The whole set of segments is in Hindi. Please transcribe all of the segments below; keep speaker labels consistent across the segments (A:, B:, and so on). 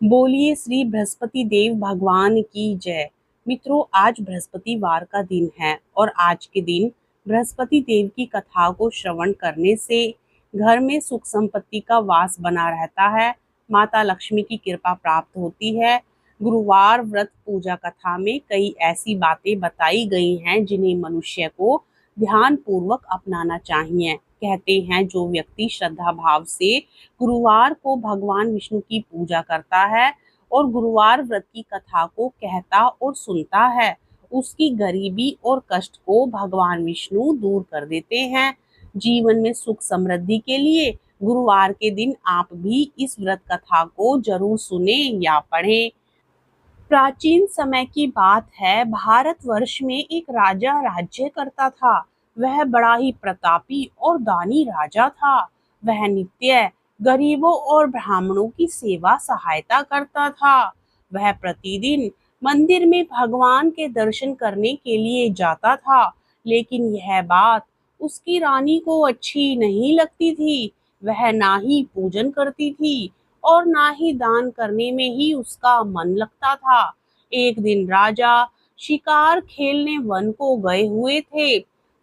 A: बोलिए श्री बृहस्पति देव भगवान की जय। मित्रों, आज बृहस्पतिवार का दिन है और आज के दिन बृहस्पति देव की कथा को श्रवण करने से घर में सुख संपत्ति का वास बना रहता है। माता लक्ष्मी की कृपा प्राप्त होती है। गुरुवार व्रत पूजा कथा में कई ऐसी बातें बताई गई हैं जिन्हें मनुष्य को ध्यान पूर्वक अपनाना चाहिए। कहते हैं, जो व्यक्ति श्रद्धा भाव से गुरुवार को भगवान विष्णु की पूजा करता है और गुरुवार व्रत की कथा को कहता और सुनता है, उसकी गरीबी और कष्ट को भगवान विष्णु दूर कर देते हैं। जीवन में सुख समृद्धि के लिए गुरुवार के दिन आप भी इस व्रत कथा को जरूर सुने या पढ़ें। प्राचीन समय की बात है। भारतवर्ष में एक राजा राज्य करता था। वह बड़ा ही प्रतापी और दानी राजा था। वह नित्य गरीबों और ब्राह्मणों की सेवा सहायता करता था। वह प्रतिदिन मंदिर में भगवान के दर्शन करने के लिए जाता था, लेकिन यह बात उसकी रानी को अच्छी नहीं लगती थी। वह ना ही पूजन करती थी और ना ही दान करने में ही उसका मन लगता था। एक दिन राजा शिकार खेलने वन को गए हुए थे,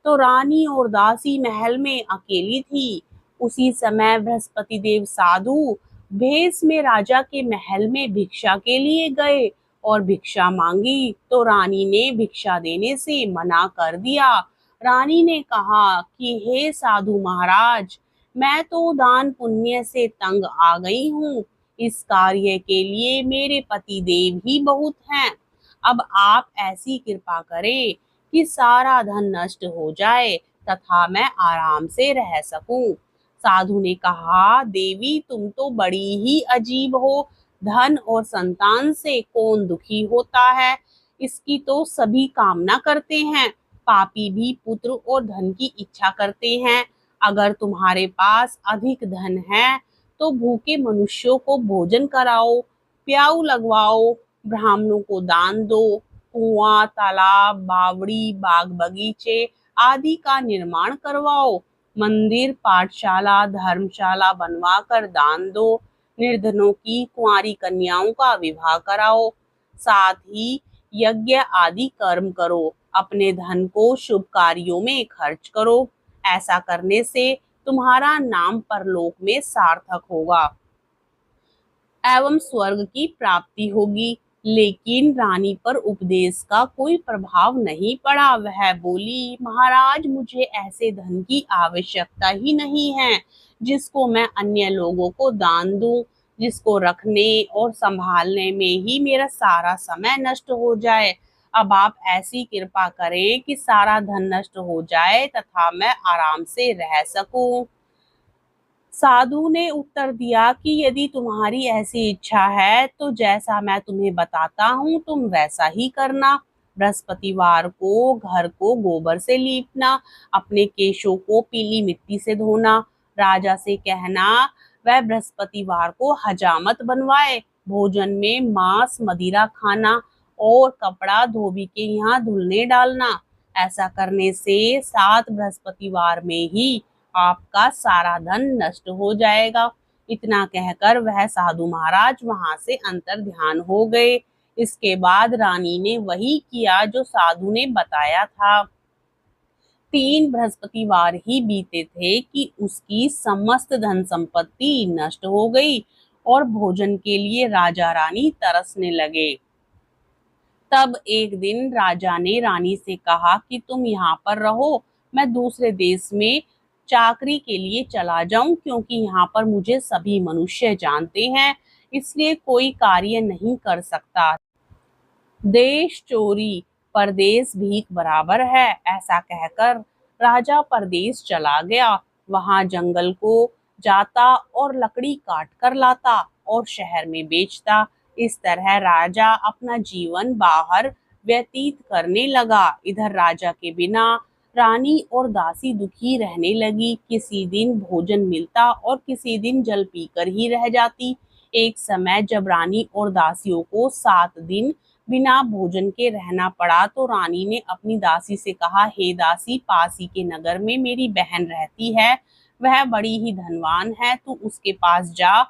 A: तो रानी और दासी महल में अकेली थी। उसी समय बृहस्पति देव साधु भेष में राजा के महल में भिक्षा के लिए गए और भिक्षा मांगी, तो रानी ने भिक्षा देने से मना कर दिया। रानी ने कहा कि हे साधु महाराज, मैं तो दान पुण्य से तंग आ गई हूँ। इस कार्य के लिए मेरे पति देव ही बहुत हैं। अब आप ऐसी कृपा करें कि सारा धन नष्ट हो जाए तथा मैं आराम से रह सकूं। साधु ने कहा, देवी तुम तो बड़ी ही अजीब हो। धन और संतान से कौन दुखी होता है? इसकी तो सभी कामना करते हैं। पापी भी पुत्र और धन की इच्छा करते हैं। अगर तुम्हारे पास अधिक धन है तो भूखे मनुष्यों को भोजन कराओ, प्याऊ लगवाओ, ब्राह्मणों को दान दो, कुआं, तालाब, बावड़ी, बाग बगीचे आदि का निर्माण करवाओ, मंदिर, पाठशाला, धर्मशाला बनवाकर दान दो, निर्धनों की कुंवारी कन्याओं का विवाह कराओ, साथ ही यज्ञ आदि कर्म करो, अपने धन को शुभ कार्यों में खर्च करो। ऐसा करने से तुम्हारा नाम परलोक में सार्थक होगा एवं स्वर्ग की प्राप्ति होगी। लेकिन रानी पर उपदेश का कोई प्रभाव नहीं पड़ा। वह बोली, महाराज मुझे ऐसे धन की आवश्यकता ही नहीं है जिसको मैं अन्य लोगों को दान दूं, जिसको रखने और संभालने में ही मेरा सारा समय नष्ट हो जाए। अब आप ऐसी कृपा करें कि सारा धन नष्ट हो जाए तथा मैं आराम से रह सकूं। साधु ने उत्तर दिया कि यदि तुम्हारी ऐसी इच्छा है तो जैसा मैं तुम्हें बताता हूँ तुम वैसा ही करना। बृहस्पतिवार को घर को गोबर से लीपना, अपने केशों को पीली मिट्टी से धोना, राजा से कहना वह बृहस्पतिवार को हजामत बनवाए, भोजन में मांस मदिरा खाना और कपड़ा धोबी के यहाँ धुलने डालना। ऐसा करने से 7 बृहस्पतिवार में ही आपका सारा धन नष्ट हो जाएगा। इतना कहकर वह साधु महाराज वहां से अंतर ध्यान हो गए। इसके बाद रानी ने वही किया जो साधु ने बताया था। 3 बृहस्पतिवार ही बीते थे कि उसकी समस्त धन संपत्ति नष्ट हो गई और भोजन के लिए राजा रानी तरसने लगे। तब एक दिन राजा ने रानी से कहा कि तुम यहाँ पर रहो, मैं दूसरे देश में चाकरी के लिए चला जाऊं, क्योंकि यहाँ पर मुझे सभी मनुष्य जानते हैं, इसलिए कोई कार्य नहीं कर सकता। देश चोरी परदेश भीख बराबर है। ऐसा कहकर राजा परदेश चला गया। वहां जंगल को जाता और लकड़ी काट कर लाता और शहर में बेचता। इस तरह राजा अपना जीवन बाहर व्यतीत करने लगा। इधर राजा के बिना रानी और दासी दुखी रहने लगी। किसी दिन भोजन मिलता और किसी दिन जल पीकर ही रह जाती। एक समय जब रानी और दासियों को 7 दिन बिना भोजन के रहना पड़ा, तो रानी ने अपनी दासी से कहा, हे दासी, पास ही के नगर में मेरी बहन रहती है, वह बड़ी ही धनवान है, तू उसके पास जा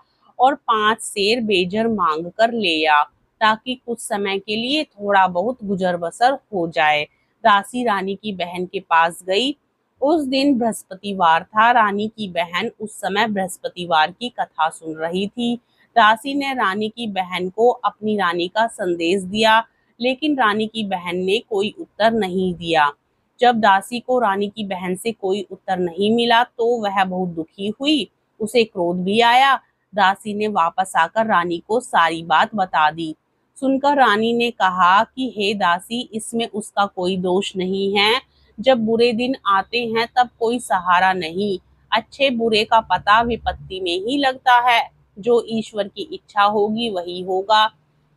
A: और 5 सेर बेजर मांग कर ले आ, ताकि कुछ समय के लिए थोड़ा बहुत गुजर बसर हो जाए। दासी रानी की बहन के पास गई। उस दिन बृहस्पतिवार था। रानी की बहन उस समय बृहस्पतिवार की कथा सुन रही थी। दासी ने रानी की बहन को अपनी रानी का संदेश दिया, लेकिन रानी की बहन ने कोई उत्तर नहीं दिया। जब दासी को रानी की बहन से कोई उत्तर नहीं मिला तो वह बहुत दुखी हुई। उसे क्रोध भी आया। दासी ने वापस आकर रानी को सारी बात बता दी। सुनकर रानी ने कहा कि हे दासी, इसमें उसका कोई दोष नहीं है। जब बुरे दिन आते हैं तब कोई सहारा नहीं। अच्छे बुरे का पता विपत्ति में ही लगता है। जो ईश्वर की इच्छा होगी वही होगा।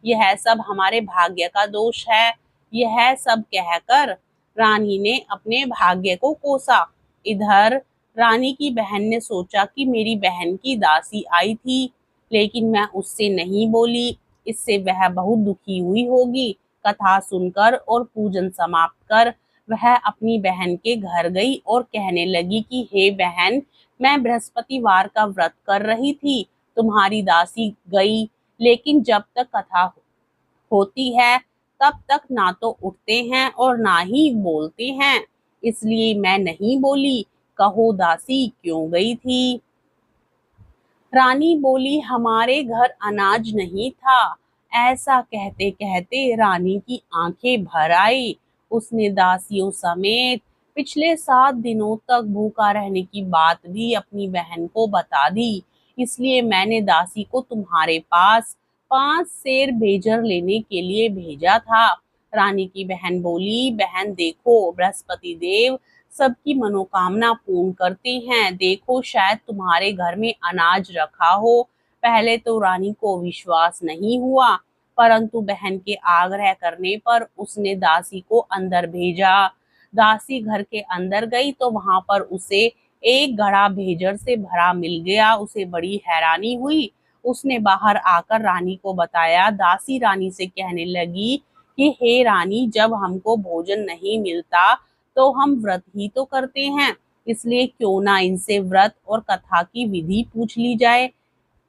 A: यह सब हमारे भाग्य का दोष है। यह सब कहकर रानी ने अपने भाग्य को कोसा। इधर रानी की बहन ने सोचा कि मेरी बहन की दासी आई थी, लेकिन मैं उससे नहीं बोली। इससे वह बहुत दुखी हुई होगी। कथा सुनकर और पूजन समाप्त कर वह अपनी बहन के घर गई और कहने लगी कि हे बहन, मैं बृहस्पतिवार का व्रत कर रही थी। तुम्हारी दासी गई, लेकिन जब तक कथा होती है तब तक ना तो उठते हैं और ना ही बोलते हैं, इसलिए मैं नहीं बोली। कहो दासी क्यों गई थी? रानी बोली, हमारे घर अनाज नहीं था। ऐसा कहते कहते रानी की आंखें भर आई। उसने दासियों समेत पिछले 7 दिनों तक भूखा रहने की बात भी अपनी बहन को बता दी। इसलिए मैंने दासी को तुम्हारे पास 5 सेर बेजर लेने के लिए भेजा था। रानी की बहन बोली, बहन देखो, बृहस्पति देव सबकी मनोकामना पूर्ण करते हैं। देखो, शायद तुम्हारे घर में अनाज रखा हो। पहले तो रानी को विश्वास नहीं हुआ, परंतु बहन के आग्रह करने पर उसने दासी को अंदर भेजा। दासी घर के अंदर गई तो वहां पर उसे एक घड़ा भेजर से भरा मिल गया। उसे बड़ी हैरानी हुई। उसने बाहर आकर रानी को बताया। दासी रानी से कहने लगी कि हे रानी, जब हमको भोजन नहीं मिलता तो हम व्रत ही तो करते हैं, इसलिए क्यों ना इनसे व्रत और कथा की विधि पूछ ली जाए।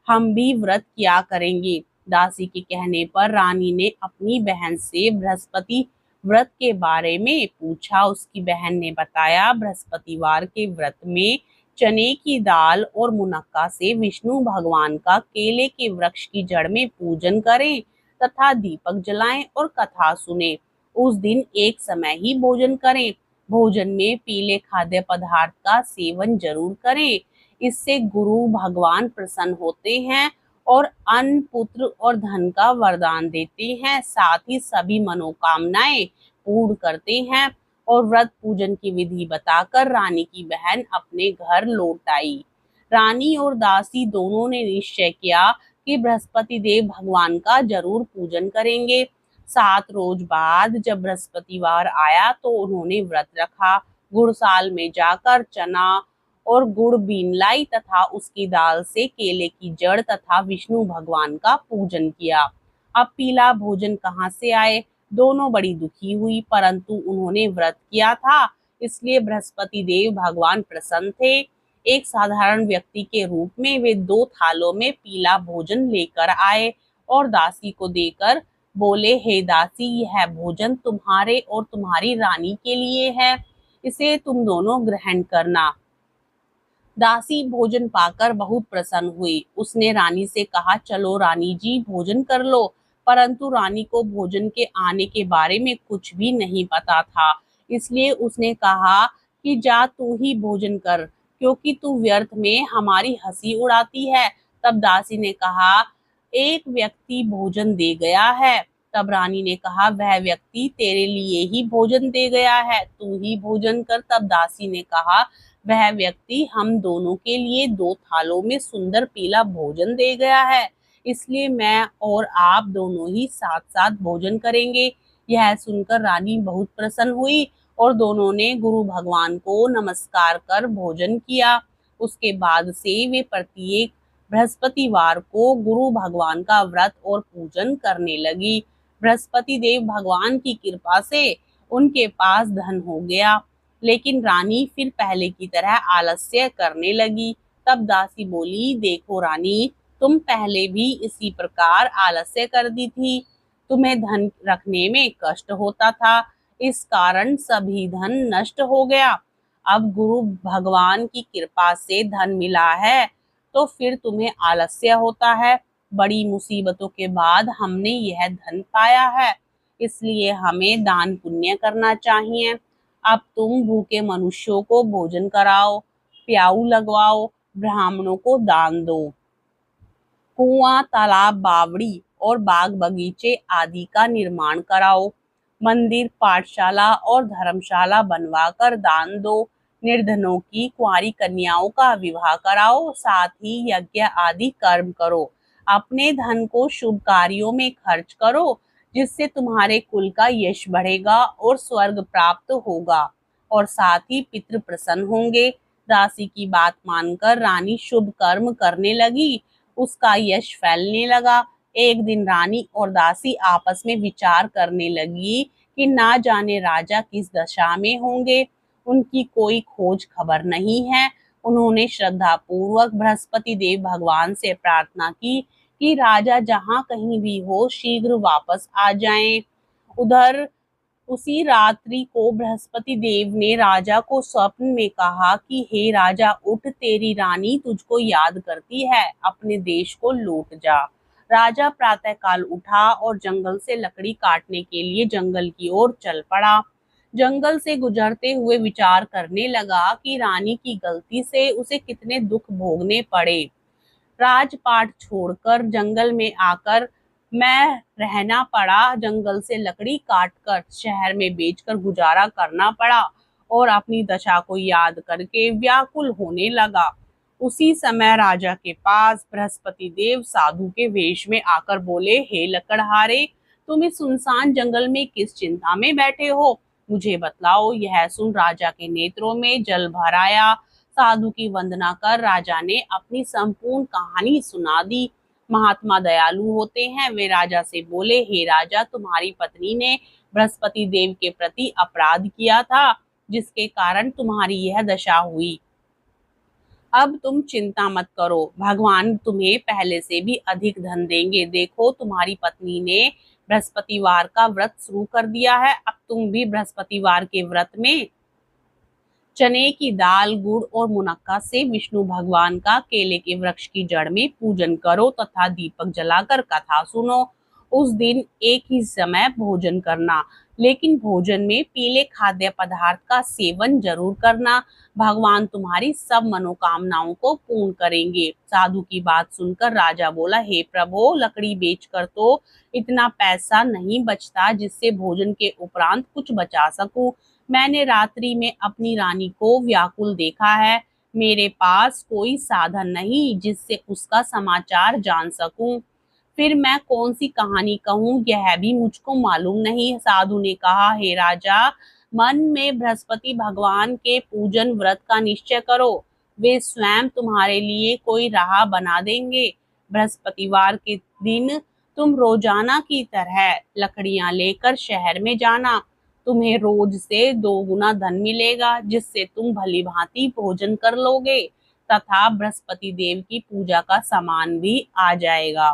A: हम भी व्रत किया करेंगे। दासी के कहने पर रानी ने अपनी बहन से बृहस्पति व्रत के बारे में पूछा। उसकी बहन ने बताया, बृहस्पतिवार के व्रत में चने की दाल और मुनक्का से विष्णु भगवान का केले के वृक्ष की जड़ में पूजन करें तथा दीपक जलाएं और कथा सुने। उस दिन एक समय ही भोजन करें। भोजन में पीले खाद्य पदार्थ का सेवन जरूर करें। इससे गुरु भगवान प्रसन्न होते हैं और अन्न, पुत्र और धन का वरदान देते हैं। साथ ही सभी मनोकामनाएं पूर्ण करते हैं। और व्रत पूजन की विधि बताकर रानी की बहन अपने घर लौट आई। रानी और दासी दोनों ने निश्चय किया कि बृहस्पति देव भगवान का जरूर पूजन करेंगे। 7 रोज बाद जब बृहस्पतिवार आया तो उन्होंने व्रत रखा। गुड़साल में जाकर चना और गुड़ बीन लाई तथा उसकी दाल से केले की जड़ तथा विष्णु भगवान का पूजन किया। अब पीला भोजन कहाँ से आए? दोनों बड़ी दुखी हुई, परंतु उन्होंने व्रत किया था, इसलिए बृहस्पति देव भगवान प्रसन्न थे। एक साधारण व्यक्ति के रूप में वे 2 थालों में पीला भोजन लेकर आए और दासी को देकर बोले, हे दासी, यह भोजन तुम्हारे और तुम्हारी रानी के लिए है। इसे तुम दोनों ग्रहण करना। दासी भोजन पाकर बहुत प्रसन्न हुई। उसने रानी से कहा, चलो रानी जी, भोजन कर लो। परंतु रानी को भोजन के आने के बारे में कुछ भी नहीं पता था, इसलिए उसने कहा कि जा तू ही भोजन कर, क्योंकि तू व्यर्थ में हमारी हंसी उड़ाती है। तब दासी ने कहा, एक व्यक्ति भोजन दे गया है। तब रानी ने कहा, वह व्यक्ति तेरे लिए ही भोजन दे गया है, तू ही भोजन कर। तब दासी ने कहा, वह व्यक्ति हम दोनों के लिए 2 थालों में सुंदर पीला भोजन दे गया है, इसलिए मैं और आप दोनों ही साथ साथ भोजन करेंगे। यह सुनकर रानी बहुत प्रसन्न हुई और दोनों ने गुरु भगवान को नमस्कार कर भोजन किया। उसके बाद से वे प्रत्येक बृहस्पतिवार को गुरु भगवान का व्रत और पूजन करने लगी। बृहस्पति देव भगवान की कृपा से उनके पास धन हो गया, लेकिन रानी फिर पहले की तरह आलस्य करने लगी। तब दासी बोली, देखो रानी, तुम पहले भी इसी प्रकार आलस्य कर दी थी। तुम्हें धन रखने में कष्ट होता था, इस कारण सभी धन नष्ट हो गया। अब गुरु भगवान की कृपा से धन मिला है तो फिर तुम्हें आलस्य होता है। बड़ी मुसीबतों के बाद हमने यह धन पाया है, इसलिए हमें दान पुण्य करना चाहिए। अब तुम भूखे मनुष्यों को भोजन कराओ, प्याऊ लगवाओ, ब्राह्मणों को दान दो। कुआं, तालाब, बावड़ी और बाग बगीचे आदि का निर्माण कराओ। मंदिर, पाठशाला और धर्मशाला बनवाकर दान दो। निर्धनों की कुंवारी कन्याओं का विवाह कराओ, साथ ही यज्ञ आदि कर्म करो। अपने धन को शुभ कार्यों में खर्च करो, जिससे तुम्हारे कुल का यश बढ़ेगा और स्वर्ग प्राप्त होगा, और साथ ही पितृ प्रसन्न होंगे। दासी की बात मानकर रानी शुभ कर्म करने लगी, उसका यश फैलने लगा। एक दिन रानी और दासी आपस में विचार करने लगी कि ना जाने राजा किस दशा में होंगे, उनकी कोई खोज खबर नहीं है। उन्होंने श्रद्धा पूर्वक बृहस्पति देव भगवान से प्रार्थना की कि राजा जहाँ कहीं भी हो शीघ्र वापस आ जाएं। उधर उसी रात्रि को बृहस्पति देव ने राजा को स्वप्न में कहा कि हे राजा, उठ, तेरी रानी तुझको याद करती है, अपने देश को लौट जा। राजा प्रातःकाल उठा और जंगल से लकड़ी काटने के लिए जंगल की ओर चल पड़ा। जंगल से गुजरते हुए विचार करने लगा कि रानी की गलती से उसे कितने दुख भोगने पड़े। राजपाट छोड़कर जंगल में आकर मैं रहना पड़ा, जंगल से लकड़ी काटकर शहर में बेचकर गुजारा करना पड़ा, और अपनी दशा को याद करके व्याकुल होने लगा। उसी समय राजा के पास बृहस्पति देव साधु के वेश में आकर बोले, हे लकड़हारे, तुम इस सुनसान जंगल में किस चिंता में बैठे हो, मुझे बतलाओ। यह सुन राजा के नेत्रों में जल भर आया। साधु की वंदना कर राजा ने अपनी संपूर्ण कहानी सुना दी। महात्मा दयालु होते हैं, वे राजा से बोले, हे राजा, तुम्हारी पत्नी ने बृहस्पति देव के प्रति अपराध किया था, जिसके कारण तुम्हारी यह दशा हुई। अब तुम चिंता मत करो, भगवान तुम्हें पहले से भी अधिक धन देंगे। देखो, तुम्हारी पत्नी ने बृहस्पतिवार का व्रत शुरू कर दिया है, अब तुम भी बृहस्पतिवार के व्रत में चने की दाल, गुड़ और मुनक्का से विष्णु भगवान का केले के वृक्ष की जड़ में पूजन करो तथा दीपक जलाकर कथा सुनो। उस दिन एक ही समय भोजन करना, लेकिन भोजन में पीले खाद्य पदार्थ का सेवन जरूर करना। भगवान तुम्हारी सब मनोकामनाओं को पूर्ण करेंगे। साधु की बात सुनकर राजा बोला, हे प्रभु, लकड़ी बेचकर तो इतना पैसा नहीं बचता जिससे भोजन के उपरांत कुछ बचा सकूं। मैंने रात्रि में अपनी रानी को व्याकुल देखा है, मेरे पास कोई साधन नहीं जिससे उसका समाचार जान सकूं। फिर मैं कौन सी कहानी कहूँ, यह भी मुझको मालूम नहीं। साधु ने कहा, हे राजा, मन में बृहस्पति भगवान के पूजन व्रत का निश्चय करो, वे स्वयं तुम्हारे लिए कोई राह बना देंगे। बृहस्पतिवार के दिन तुम रोजाना की तरह लकड़ियां लेकर शहर में जाना, तुम्हें रोज से 2 गुना धन मिलेगा, जिससे तुम भली भांति भोजन कर लोगे तथा बृहस्पति देव की पूजा का सामान भी आ जाएगा।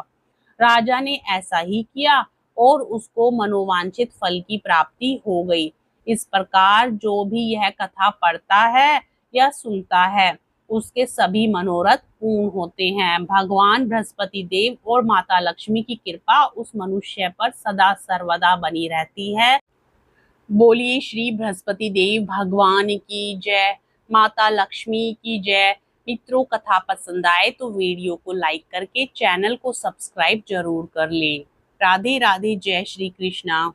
A: राजा ने ऐसा ही किया और उसको मनोवांछित फल की प्राप्ति हो गई। इस प्रकार जो भी यह कथा पढ़ता है या सुनता है, उसके सभी मनोरथ पूर्ण होते हैं। भगवान बृहस्पति देव और माता लक्ष्मी की कृपा उस मनुष्य पर सदा सर्वदा बनी रहती है। बोलिए श्री बृहस्पति देव भगवान की जय, माता लक्ष्मी की जय। मित्रों, कथा पसंद आए तो वीडियो को लाइक करके चैनल को सब्सक्राइब जरूर कर लें। राधे राधे, जय श्री कृष्णा।